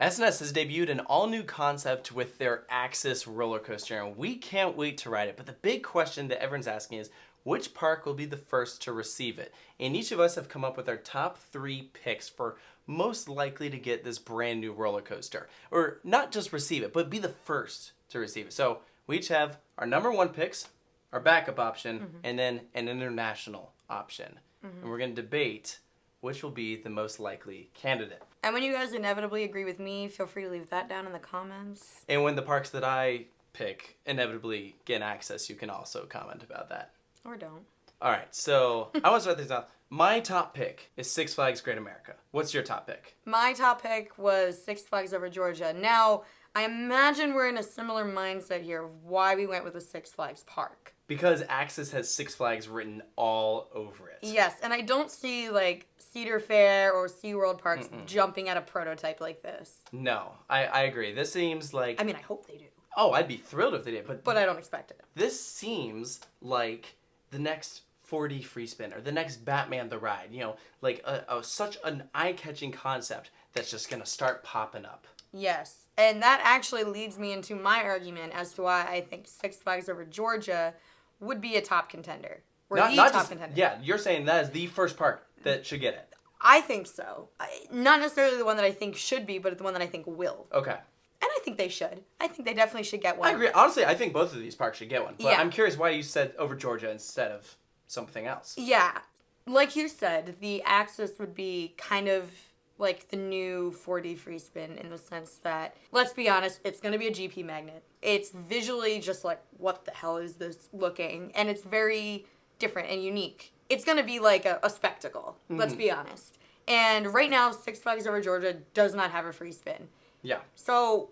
S&S has debuted an all-new concept with their Axis roller coaster, and we can't wait to ride it. But the big question that everyone's asking is, which park will be the first to receive it? And each of us have come up with our top 3 picks for most likely to get this brand new roller coaster. Or not just receive it, but be the first to receive it. So we each have our number 1 picks, our backup option, and then an international option. And we're going to debate which will be the most likely candidate. And when you guys inevitably agree with me, feel free to leave that down in the comments. And when the parks that I pick inevitably get access, you can also comment about that. Or don't. All right, so I want to start things off. My top pick is Six Flags Great America. What's your top pick? My top pick was Six Flags over Georgia. Now, I imagine we're in a similar mindset here of why we went with the Six Flags park. Because Axis has Six Flags written all over it. Yes, and I don't see, like, Cedar Fair or SeaWorld parks jumping at a prototype like this. No, I agree. This seems like... I mean, I hope they do. Oh, I'd be thrilled if they did, But I don't expect it. This seems like the next 4D free spin or the next Batman the Ride. You know, like such an eye-catching concept that's just going to start popping up. Yes, and that actually leads me into my argument as to why I think Six Flags over Georgia would be a top contender. Or the top contender. Yeah, you're saying that is the first park that should get it. I think so. Not necessarily the one that I think should be, but the one that I think will. Okay. And I think they should. I think they definitely should get one. I agree. Honestly, I think both of these parks should get one. But Yeah. I'm curious why you said over Georgia instead of something else. Yeah. Like you said, the Axis would be kind of like the new 4D free spin in the sense that, let's be honest, it's going to be a GP magnet. It's visually just like, what the hell is this looking? And it's very different and unique. It's going to be like a spectacle, let's be honest. And right now, Six Flags over Georgia does not have a free spin. Yeah. So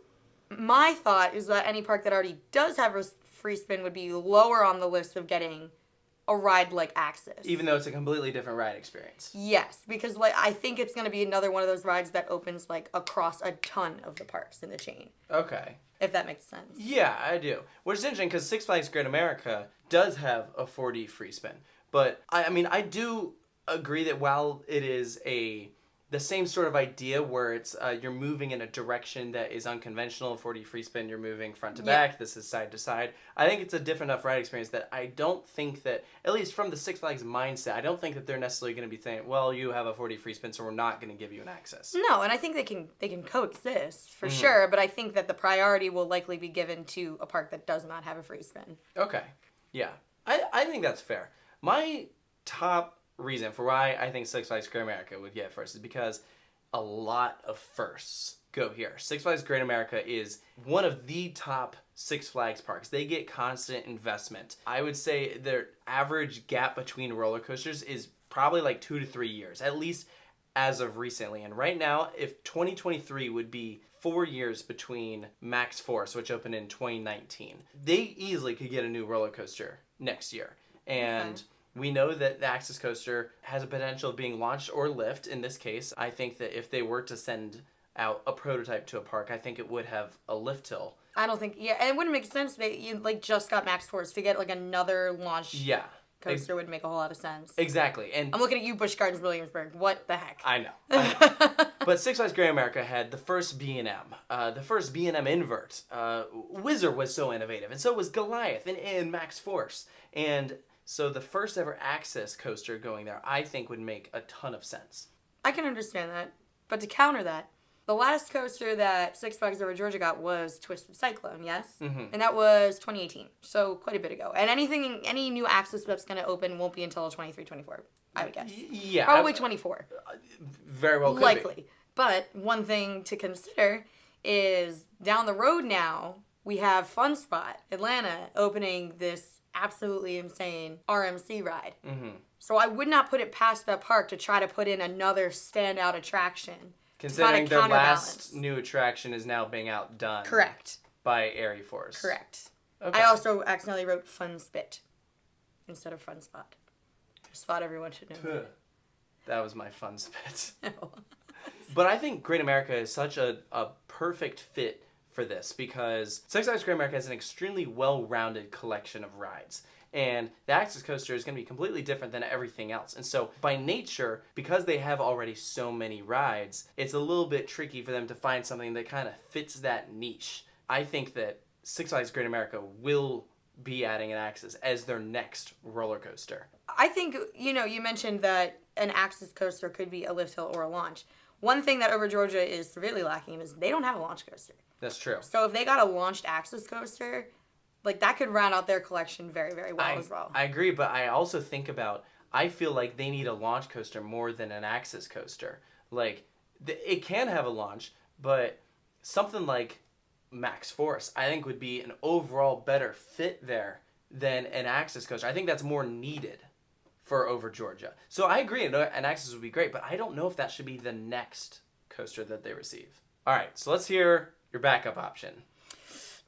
my thought is that any park that already does have a free spin would be lower on the list of getting a ride like Axis. Even though it's a completely different ride experience. Yes, because like I think it's going to be another one of those rides that opens like across a ton of the parks in the chain. Okay. If that makes sense. Yeah, I do. Which is interesting because Six Flags Great America does have a 4D free spin. But I mean, I do agree that while it is the same sort of idea where it's you're moving in a direction that is unconventional. 4D free spin, you're moving front to back. This is side to side. I think it's a different enough ride experience that I don't think that, at least from the Six Flags mindset, I don't think that they're necessarily going to be saying, well, you have a 4D free spin, so we're not going to give you an access. No, and I think they can coexist for sure. But I think that the priority will likely be given to a park that does not have a free spin. Okay. Yeah. I think that's fair. My top reason for why I think Six Flags Great America would get first is because a lot of firsts go here. Six Flags Great America is one of the top Six Flags parks. They get constant investment. I would say their average gap between roller coasters is probably like 2 to 3 years, at least as of recently. And right now, if 2023 would be 4 years between Max Force, which opened in 2019, they easily could get a new roller coaster next year. And we know that the Axis coaster has a potential of being launched or lift. In this case, I think that if they were to send out a prototype to a park, I think it would have a lift hill. I don't think, and it wouldn't make sense that you like just got Max Force to get like another launch coaster would make a whole lot of sense. Exactly. And I'm looking at you, Busch Gardens, Williamsburg. What the heck? I know. But Six Flags Great America had the first B&M, the first B&M invert. Whizzer was so innovative, and so was Goliath and Max Force. And so the first ever Axis coaster going there, I think, would make a ton of sense. I can understand that. But to counter that, the last coaster that Six Flags over Georgia got was Twisted Cyclone, yes? And that was 2018, so quite a bit ago. And any new Axis that's going to open won't be until 23, 24, I would guess. Yeah. Probably 24. Very well could Likely. be. But one thing to consider is down the road now, we have Fun Spot, Atlanta, opening this absolutely insane RMC ride. So I would not put it past that park to try to put in another standout attraction. Considering their last new attraction is now being outdone. Correct. By Airy Force. Correct. Okay. I also accidentally wrote Fun Spit instead of Fun Spot. I just thought everyone should know. That was my fun spit. But I think Great America is such a perfect fit for this because Six Flags Great America has an extremely well-rounded collection of rides. And the Axis coaster is going to be completely different than everything else. And so by nature, because they have already so many rides, it's a little bit tricky for them to find something that kind of fits that niche. I think that Six Flags Great America will be adding an Axis as their next roller coaster. I think, you mentioned that an Axis coaster could be a lift hill or a launch. One thing that Over Georgia is severely lacking is they don't have a launch coaster. That's true. So if they got a launched Axis coaster, like that could round out their collection very, very well as well. I agree, but I also think I feel like they need a launch coaster more than an Axis coaster. Like, it can have a launch, but something like Max Force, I think, would be an overall better fit there than an Axis coaster. I think that's more needed for Over Georgia. So I agree, an Axis would be great, but I don't know if that should be the next coaster that they receive. All right, so let's hear your backup option.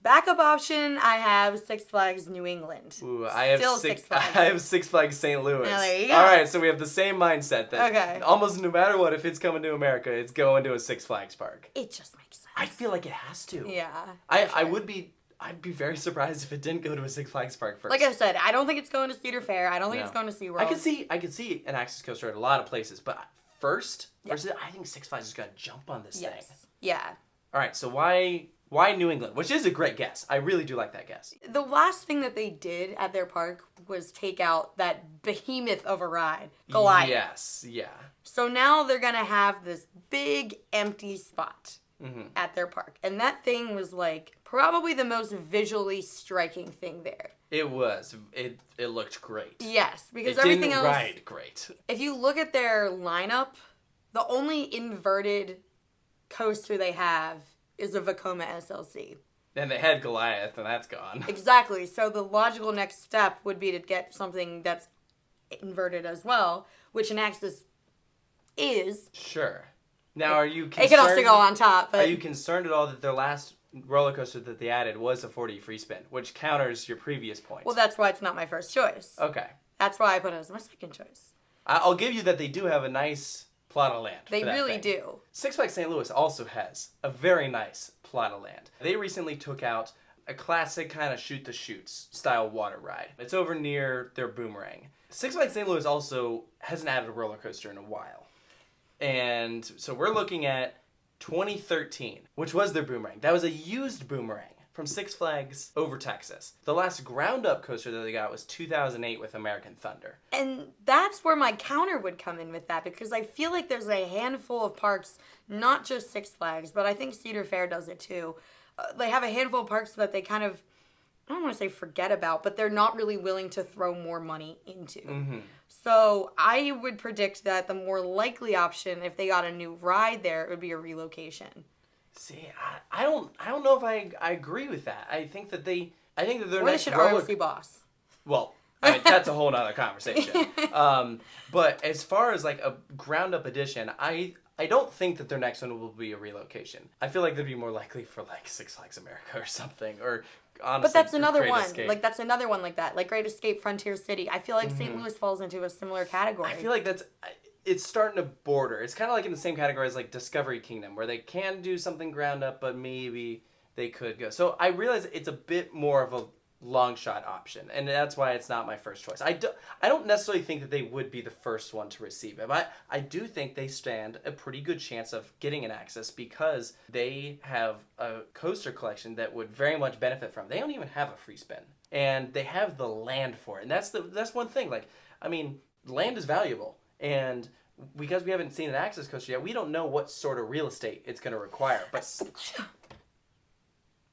Backup option, I have Six Flags New England. Ooh, I have Six Flags St. Louis. Now, there you go. All right, so we have the same mindset that Okay. almost no matter what, if it's coming to America, it's going to a Six Flags park. It just makes sense. I feel like it has to. Yeah. I'd be very surprised if it didn't go to a Six Flags park first. Like I said, I don't think it's going to Cedar Fair. I don't think it's going to SeaWorld. I could see an Axis coaster at a lot of places, but first, I think Six Flags is going to jump on this thing. Yeah. All right, so why New England? Which is a great guess. I really do like that guess. The last thing that they did at their park was take out that behemoth of a ride, Goliath. Yes, yeah. So now they're going to have this big empty spot at their park. And that thing was like probably the most visually striking thing there. It was. It looked great. Yes, because everything else... didn't ride great. If you look at their lineup, the only inverted coaster they have is a Vekoma SLC. And they had Goliath, and that's gone. Exactly. So the logical next step would be to get something that's inverted as well, which an Axis is. Sure. Now, are you concerned... It can also go on top, but... Are you concerned at all that their last roller coaster that they added was a 4D free spin, which counters your previous point? Well, that's why it's not my first choice. Okay. That's why I put it as my second choice. I'll give you that they do have a nice plot of land. They really do. Six Flags St. Louis also has a very nice plot of land. They recently took out a classic kind of shoot the chutes style water ride. It's over near their Boomerang. Six Flags St. Louis also hasn't added a roller coaster in a while. And so we're looking at 2013, which was their Boomerang. That was a used Boomerang from Six Flags over Texas. The last ground-up coaster that they got was 2008 with American Thunder. And that's where my counter would come in with that, because I feel like there's a handful of parks, not just Six Flags, but I think Cedar Fair does it too. They have a handful of parks that they kind of, I don't want to say forget about, but they're not really willing to throw more money into. Mm-hmm. So I would predict that the more likely option, if they got a new ride there, it would be a relocation. See, I don't know if I agree with that. I think that they're or they should ROC Boss. Well, I mean, that's a whole other conversation. But as far as like a ground up edition, I don't think that their next one will be a relocation. I feel like they'd be more likely for like Six Flags America or something, or honestly, but that's another one. Escape. Like that's another one like that. Like Great Escape, Frontier City. I feel like St. Louis falls into a similar category. I feel like it's starting to border. It's kind of like in the same category as like Discovery Kingdom, where they can do something ground up, but maybe they could go. So I realize it's a bit more of a long shot option, and that's why it's not my first choice. I don't necessarily think that they would be the first one to receive it, but I do think they stand a pretty good chance of getting an Axis because they have a coaster collection that would very much benefit from. They don't even have a free spin, and they have the land for it, and that's one thing. Like, I mean, land is valuable. And because we haven't seen an Axis coaster yet, we don't know what sort of real estate it's going to require. But Six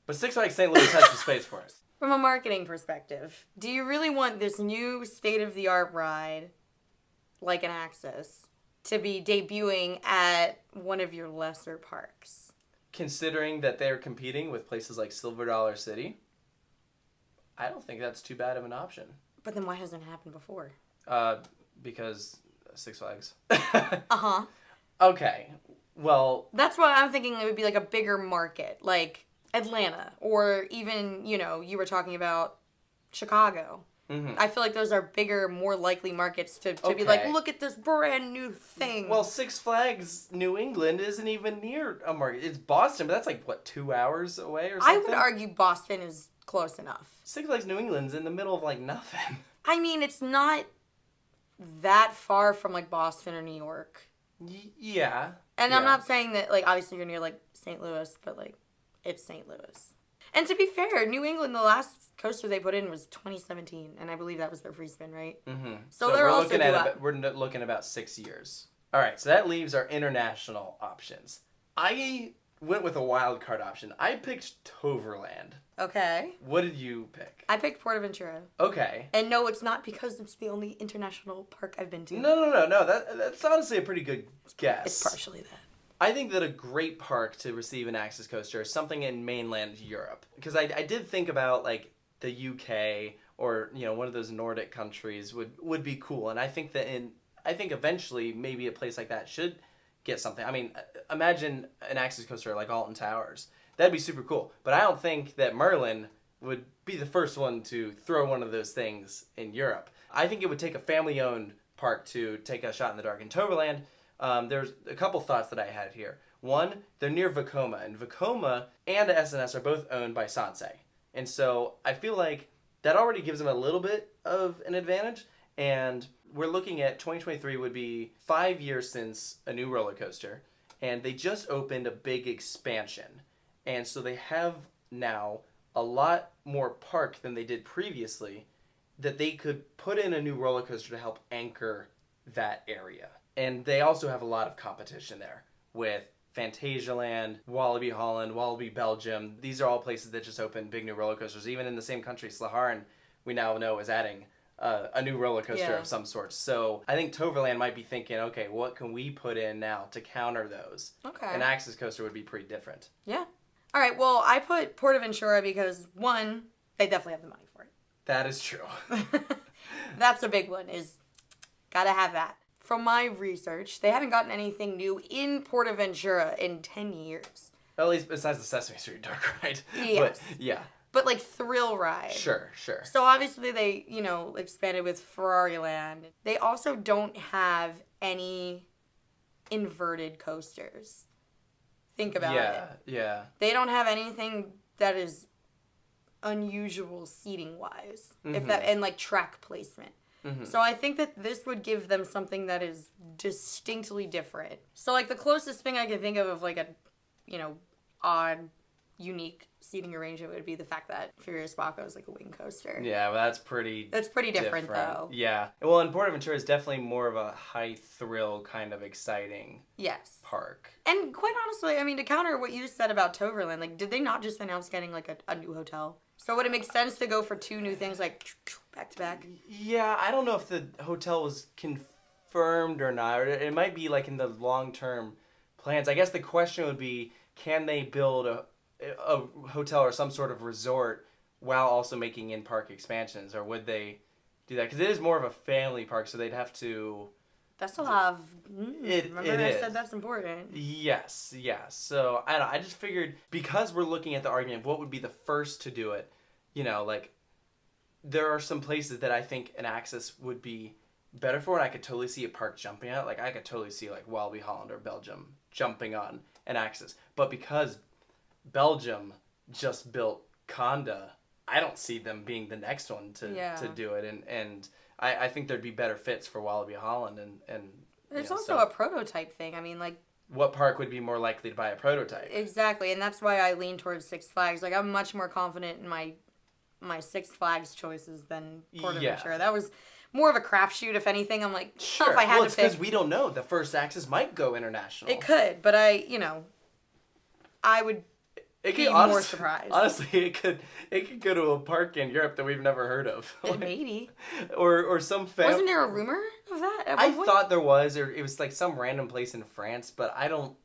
Flags St. Louis has the space for it. From a marketing perspective, do you really want this new state-of-the-art ride, like an Axis, to be debuting at one of your lesser parks? Considering that they're competing with places like Silver Dollar City, I don't think that's too bad of an option. But then why hasn't it happened before? Because... Six Flags. Uh-huh. Okay. Well... That's why I'm thinking it would be like a bigger market, like Atlanta, or even, you were talking about Chicago. Mm-hmm. I feel like those are bigger, more likely markets to be like, look at this brand new thing. Well, Six Flags New England isn't even near a market. It's Boston, but that's like, what, 2 hours away or something? I would argue Boston is close enough. Six Flags New England's in the middle of, like, nothing. I mean, it's not that far from, like, Boston or New York. Yeah. And yeah. I'm not saying that, like, obviously you're near, like, St. Louis, but, like, it's St. Louis. And to be fair, New England, the last coaster they put in was 2017, and I believe that was their free spin, right? Mm-hmm. So they're also we're looking about 6 years. All right, so that leaves our international options. I went with a wild card option. I picked Toverland. Okay. What did you pick? I picked Portaventura. Okay. And no, it's not because it's the only international park I've been to. No. That's honestly a pretty good guess. It's partially that. I think that a great park to receive an Axis coaster is something in mainland Europe. Because I did think about, like, the UK or, you know, one of those Nordic countries would be cool. And I think that eventually maybe a place like that should get something. I mean, imagine an Axis coaster like Alton Towers. That'd be super cool. But I don't think that Merlin would be the first one to throw one of those things in Europe. I think it would take a family-owned park to take a shot in the dark. In Toverland, there's a couple thoughts that I had here. One, they're near Vekoma, and Vekoma and S&S are both owned by Sansei. And so I feel like that already gives them a little bit of an advantage. And we're looking at 2023 would be 5 years since a new roller coaster, and they just opened a big expansion. And so they have now a lot more park than they did previously that they could put in a new roller coaster to help anchor that area. And they also have a lot of competition there with Fantasialand, Walibi Holland, Walibi Belgium. These are all places that just opened big new roller coasters. Even in the same country, Slagharen, we now know, is adding a new roller coaster of some sort. So I think Toverland might be thinking, okay, what can we put in now to counter those? Okay. An Axis coaster would be pretty different. Yeah. All right, well, I put Portaventura because, one, they definitely have the money for it. That is true. That's a big one, is gotta have that. From my research, they haven't gotten anything new in Portaventura in 10 years. At least besides the Sesame Street dark ride. Yes. But, yeah. But, like, thrill ride. Sure. So, obviously, they, you know, expanded with Ferrari Land. They also don't have any inverted coasters. Think about it. Yeah. They don't have anything that is unusual seating-wise. And, like, track placement. Mm-hmm. So I think that this would give them something that is distinctly different. So, like, the closest thing I can think of like, a, you know, odd, unique seating arrangement would be the fact that Furious Baco is like a wing coaster. Yeah, well, that's pretty different, though. Yeah. Well, and Portaventura is definitely more of a high thrill kind of exciting park. And quite honestly, I mean, to counter what you said about Toverland, like, did they not just announce getting like a new hotel? So would it make sense to go for two new things like back to back? Yeah, I don't know if the hotel was confirmed or not. Or it might be like in the long-term plans. I guess the question would be, can they build a hotel or some sort of resort while also making in-park expansions? Or would they do that? Because it is more of a family park, so they'd have to... That's a lot of... Remember I said that's important. Yes. So, I don't know. I just figured, because we're looking at the argument of what would be the first to do it, you know, like, there are some places that I think an Axis would be better for, and I could totally see a park jumping on it. Like, I could totally see, like, Walibi Holland or Belgium jumping on an Axis. But because Belgium just built Conda, I don't see them being the next one to do it. And I think there'd be better fits for Walibi Holland and there's also a prototype thing. I mean, like, what park would be more likely to buy a prototype? Exactly, and that's why I lean towards Six Flags. Like, I'm much more confident in my Six Flags choices than Portaventura. Yeah. That was more of a crapshoot, if anything. I'm like, sure. If I had it's because we don't know. The first Axis might go international. It could, but I would be more surprised. Honestly, it could go to a park in Europe that we've never heard of. Maybe. Or some family. Wasn't there a rumor of that at I one point? thought there was, or it was like some random place in France, but I don't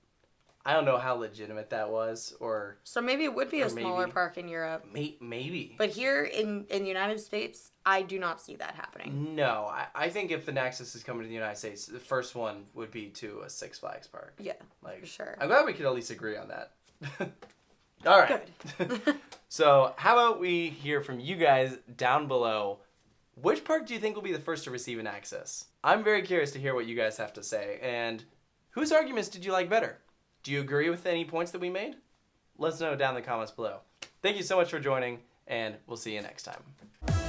know how legitimate that was, or... So maybe it would be a smaller park in Europe. Maybe. But here in the United States, I do not see that happening. No, I think if the Axis is coming to the United States, the first one would be to a Six Flags park. Yeah, like, for sure. I'm glad we could at least agree on that. All right. Good. So how about we hear from you guys down below. Which park do you think will be the first to receive an Axis? I'm very curious to hear what you guys have to say. And whose arguments did you like better? Do you agree with any points that we made? Let us know down in the comments below. Thank you so much for joining, and we'll see you next time.